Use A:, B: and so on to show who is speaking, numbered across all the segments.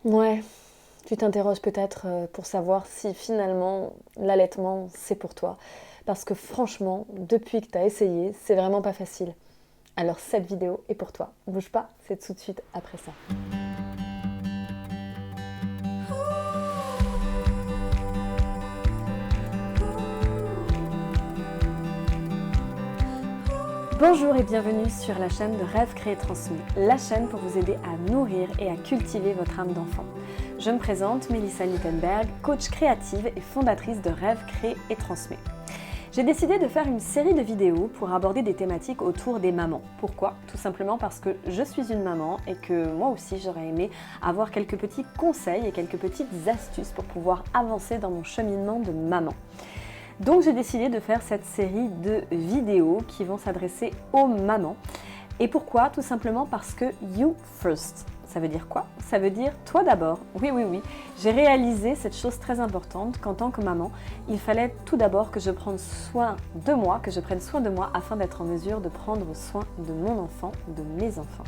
A: Ouais, tu t'interroges peut-être pour savoir si finalement l'allaitement c'est pour toi. Parce que franchement, depuis que tu as essayé, c'est vraiment pas facile. Alors cette vidéo est pour toi. Bouge pas, c'est tout de suite après ça. Bonjour et bienvenue sur la chaîne de Rêve Créé Transmis, la chaîne pour vous aider à nourrir et à cultiver votre âme d'enfant. Je me présente, Mélissa Littenberg, coach créative et fondatrice de Rêve Créé et Transmis. J'ai décidé de faire une série de vidéos pour aborder des thématiques autour des mamans. Pourquoi ? Tout simplement parce que je suis une maman et que moi aussi j'aurais aimé avoir quelques petits conseils et quelques petites astuces pour pouvoir avancer dans mon cheminement de maman. Donc j'ai décidé de faire cette série de vidéos qui vont s'adresser aux mamans. Et pourquoi ? Tout simplement parce que you first. Ça veut dire quoi ? Ça veut dire toi d'abord. Oui. J'ai réalisé cette chose très importante qu'en tant que maman, il fallait tout d'abord que je prenne soin de moi, afin d'être en mesure de prendre soin de mon enfant, de mes enfants.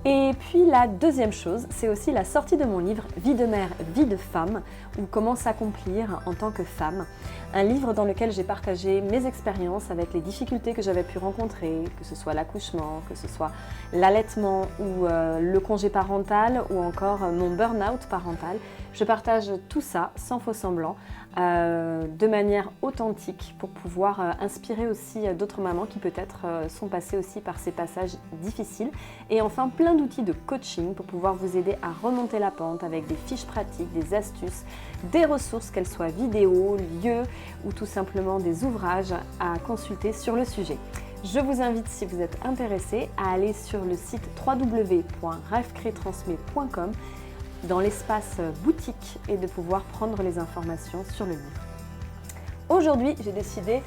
A: Et puis la deuxième chose, c'est aussi la sortie de mon livre Vie de mère, vie de femme, ou comment s'accomplir en tant que femme. Un livre dans lequel j'ai partagé mes expériences avec les difficultés que j'avais pu rencontrer, que ce soit l'accouchement, que ce soit l'allaitement ou le congé parental ou encore mon burn-out parental. Je partage tout ça sans faux semblant, de manière authentique pour pouvoir inspirer aussi d'autres mamans qui peut-être sont passées aussi par ces passages difficiles. Et enfin plein d'outils de coaching pour pouvoir vous aider à remonter la pente avec des fiches pratiques, des astuces, des ressources, qu'elles soient vidéos, lieux ou tout simplement des ouvrages à consulter sur le sujet. Je vous invite, si vous êtes intéressé, à aller sur le site www.rêvecreetransmet.com dans l'espace boutique et de pouvoir prendre les informations sur le livre. Aujourd'hui, j'ai décidé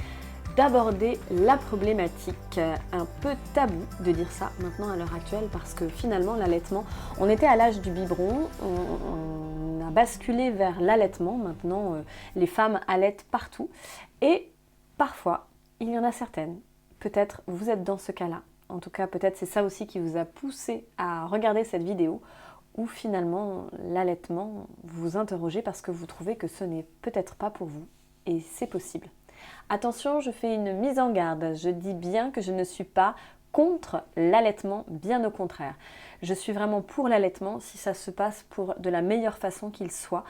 A: d'aborder la problématique un peu tabou de dire ça maintenant à l'heure actuelle parce que finalement l'allaitement, on était à l'âge du biberon, on a basculé vers l'allaitement, maintenant les femmes allaitent partout et parfois il y en a certaines, peut-être vous êtes dans ce cas-là, en tout cas peut-être c'est ça aussi qui vous a poussé à regarder cette vidéo ou finalement l'allaitement, vous vous interrogez parce que vous trouvez que ce n'est peut-être pas pour vous et c'est possible. Attention, je fais une mise en garde, je dis bien que je ne suis pas contre l'allaitement, bien au contraire. Je suis vraiment pour l'allaitement si ça se passe pour de la meilleure façon qu'il soit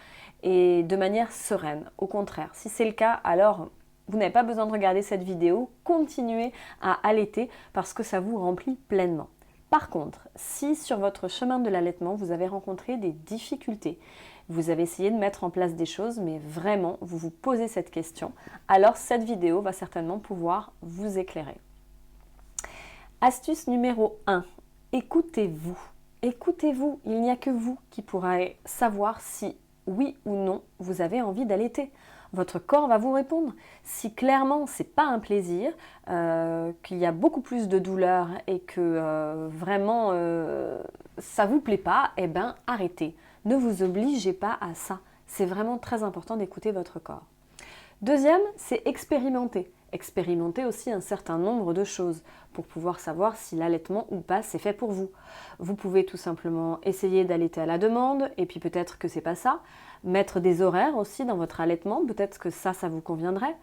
A: et de manière sereine. Au contraire, si c'est le cas, alors vous n'avez pas besoin de regarder cette vidéo, continuez à allaiter parce que ça vous remplit pleinement. Par contre, si sur votre chemin de l'allaitement, vous avez rencontré des difficultés, vous avez essayé de mettre en place des choses, mais vraiment, vous vous posez cette question, alors cette vidéo va certainement pouvoir vous éclairer. Astuce numéro 1, écoutez-vous. Écoutez-vous, il n'y a que vous qui pourrez savoir si oui ou non vous avez envie d'allaiter. Votre corps va vous répondre. Si clairement c'est pas un plaisir, qu'il y a beaucoup plus de douleur et que vraiment ça vous plaît pas, eh ben arrêtez. Ne vous obligez pas à ça. C'est vraiment très important d'écouter votre corps. Deuxième, c'est expérimenter. Expérimenter aussi un certain nombre de choses pour pouvoir savoir si l'allaitement ou pas c'est fait pour vous. Vous pouvez tout simplement essayer d'allaiter à la demande et puis peut-être que c'est pas ça. Mettre des horaires aussi dans votre allaitement, peut-être que ça vous conviendrait.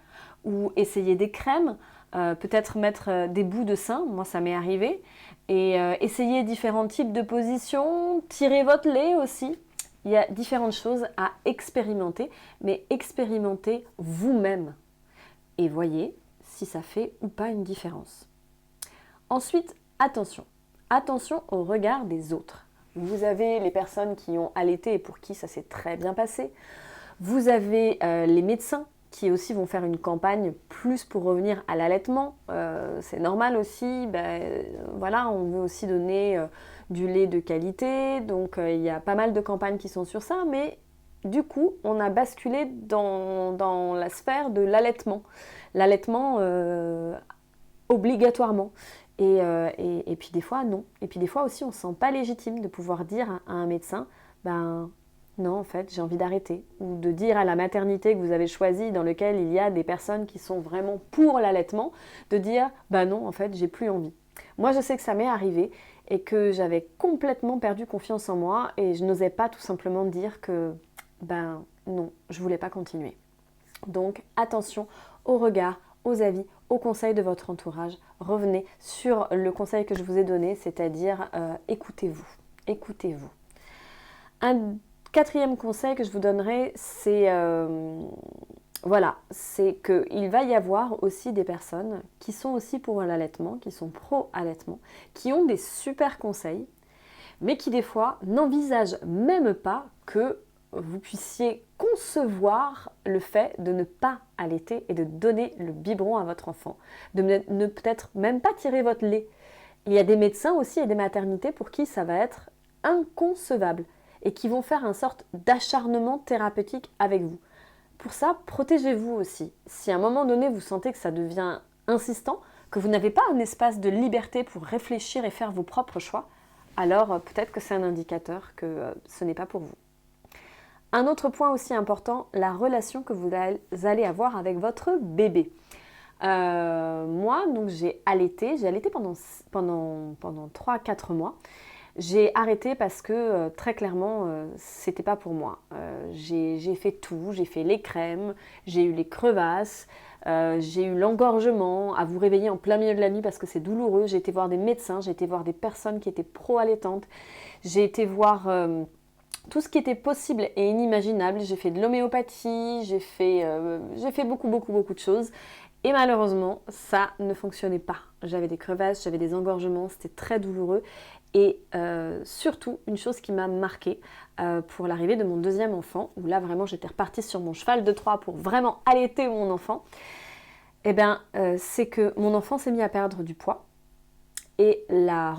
A: Ou essayer des crèmes, peut-être mettre des bouts de sein, moi ça m'est arrivé. Et essayer différents types de positions, tirer votre lait aussi. Il y a différentes choses à expérimenter, mais expérimentez vous-même. Et voyez si ça fait ou pas une différence. Ensuite, attention. Attention au regard des autres. Vous avez les personnes qui ont allaité et pour qui ça s'est très bien passé. Vous avez les médecins qui aussi vont faire une campagne plus pour revenir à l'allaitement. C'est normal aussi, voilà, on veut aussi donner du lait de qualité, donc il y a pas mal de campagnes qui sont sur ça, mais du coup, on a basculé dans la sphère de l'allaitement. L'allaitement obligatoirement. Et puis des fois, non. Et puis des fois aussi, on ne se sent pas légitime de pouvoir dire à un médecin, non, en fait, j'ai envie d'arrêter. Ou de dire à la maternité que vous avez choisie, dans lequel il y a des personnes qui sont vraiment pour l'allaitement, de dire, non, en fait, j'ai plus envie. Moi, je sais que ça m'est arrivé et que j'avais complètement perdu confiance en moi et je n'osais pas tout simplement dire que ben non, je voulais pas continuer. Donc attention aux regards, aux avis, aux conseils de votre entourage. Revenez sur le conseil que je vous ai donné, c'est-à-dire écoutez-vous. Écoutez-vous. Un quatrième conseil que je vous donnerai, c'est c'est qu'il va y avoir aussi des personnes qui sont aussi pour l'allaitement, qui sont pro-allaitement, qui ont des super conseils, mais qui des fois n'envisagent même pas que vous puissiez concevoir le fait de ne pas allaiter et de donner le biberon à votre enfant, de ne peut-être même pas tirer votre lait. Il y a des médecins aussi et des maternités pour qui ça va être inconcevable et qui vont faire une sorte d'acharnement thérapeutique avec vous. Pour ça, protégez-vous aussi. Si à un moment donné vous sentez que ça devient insistant, que vous n'avez pas un espace de liberté pour réfléchir et faire vos propres choix, alors peut-être que c'est un indicateur que ce n'est pas pour vous. Un autre point aussi important, la relation que vous allez avoir avec votre bébé. Moi, donc j'ai allaité pendant 3-4 mois. J'ai arrêté parce que très clairement, c'était pas pour moi. J'ai fait tout, j'ai fait les crèmes, j'ai eu les crevasses, j'ai eu l'engorgement, à vous réveiller en plein milieu de la nuit parce que c'est douloureux. J'ai été voir des médecins, j'ai été voir des personnes qui étaient pro-allaitantes, j'ai été voir tout ce qui était possible et inimaginable. J'ai fait de l'homéopathie, j'ai fait beaucoup de choses. Et malheureusement, ça ne fonctionnait pas. J'avais des crevasses, j'avais des engorgements, c'était très douloureux. Et surtout, une chose qui m'a marquée pour l'arrivée de mon deuxième enfant, où là vraiment j'étais repartie sur mon cheval de Troie pour vraiment allaiter mon enfant, c'est que mon enfant s'est mis à perdre du poids. Et la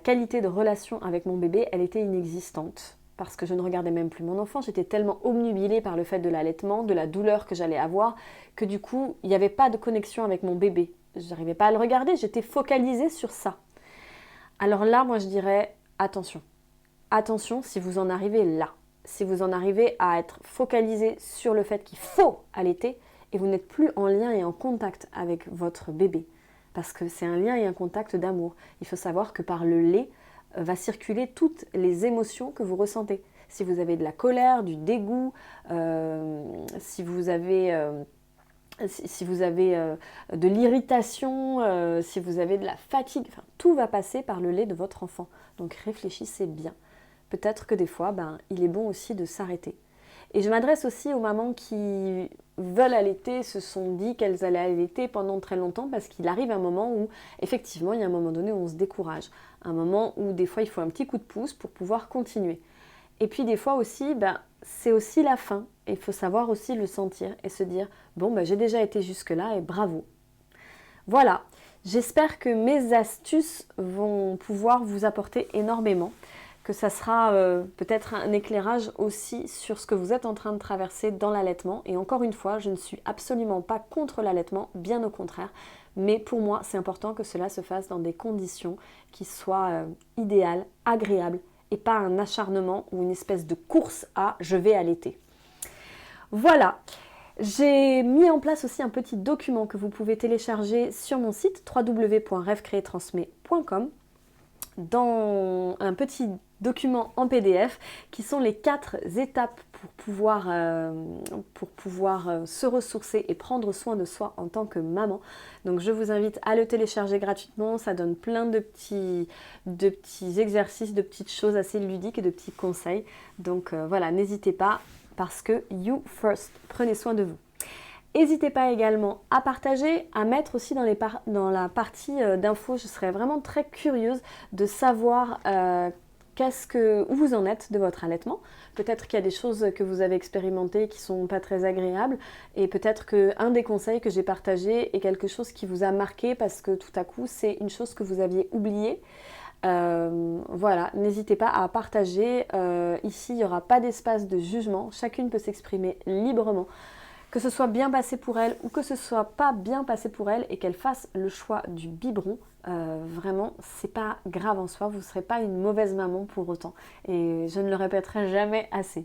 A: qualité de relation avec mon bébé, elle était inexistante. Parce que je ne regardais même plus mon enfant, j'étais tellement obnubilée par le fait de l'allaitement, de la douleur que j'allais avoir, que du coup, il n'y avait pas de connexion avec mon bébé. Je n'arrivais pas à le regarder, j'étais focalisée sur ça. Alors là, moi je dirais, attention. Attention si vous en arrivez là. Si vous en arrivez à être focalisé sur le fait qu'il faut allaiter et vous n'êtes plus en lien et en contact avec votre bébé. Parce que c'est un lien et un contact d'amour. Il faut savoir que par le lait, va circuler toutes les émotions que vous ressentez. Si vous avez de la colère, du dégoût, si vous avez de l'irritation, si vous avez de la fatigue, enfin, tout va passer par le lait de votre enfant. Donc réfléchissez bien. Peut-être que des fois, il est bon aussi de s'arrêter. Et je m'adresse aussi aux mamans qui veulent allaiter, se sont dit qu'elles allaient allaiter pendant très longtemps parce qu'il arrive un moment où, effectivement, il y a un moment donné où on se décourage. Un moment où, des fois, il faut un petit coup de pouce pour pouvoir continuer. Et puis, des fois aussi, c'est aussi la fin. Et il faut savoir aussi le sentir et se dire « Bon, j'ai déjà été jusque-là et bravo ». Voilà, j'espère que mes astuces vont pouvoir vous apporter énormément, que ça sera peut-être un éclairage aussi sur ce que vous êtes en train de traverser dans l'allaitement. Et encore une fois, je ne suis absolument pas contre l'allaitement, bien au contraire. Mais pour moi, c'est important que cela se fasse dans des conditions qui soient idéales, agréables, et pas un acharnement ou une espèce de course à « je vais allaiter ». Voilà. J'ai mis en place aussi un petit document que vous pouvez télécharger sur mon site www.rêvecréetransmet.com dans un petit document en PDF qui sont les 4 étapes pour pouvoir se ressourcer et prendre soin de soi en tant que maman. Donc je vous invite à le télécharger gratuitement, ça donne plein de petits exercices, de petites choses assez ludiques et de petits conseils. Donc voilà, n'hésitez pas parce que you first, prenez soin de vous. N'hésitez pas également à partager, à mettre aussi dans la partie d'infos. Je serais vraiment très curieuse de savoir où vous en êtes de votre allaitement. Peut-être qu'il y a des choses que vous avez expérimentées qui ne sont pas très agréables et peut-être qu'un des conseils que j'ai partagé est quelque chose qui vous a marqué parce que tout à coup c'est une chose que vous aviez oubliée. Voilà, n'hésitez pas à partager. Ici, il n'y aura pas d'espace de jugement. Chacune peut s'exprimer librement. Que ce soit bien passé pour elle ou que ce soit pas bien passé pour elle et qu'elle fasse le choix du biberon, vraiment, c'est pas grave en soi. Vous ne serez pas une mauvaise maman pour autant. Et je ne le répéterai jamais assez.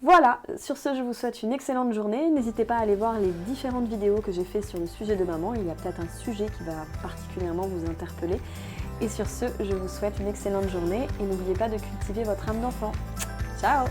A: Voilà, sur ce, je vous souhaite une excellente journée. N'hésitez pas à aller voir les différentes vidéos que j'ai fait sur le sujet de maman. Il y a peut-être un sujet qui va particulièrement vous interpeller. Et sur ce, je vous souhaite une excellente journée et n'oubliez pas de cultiver votre âme d'enfant. Ciao!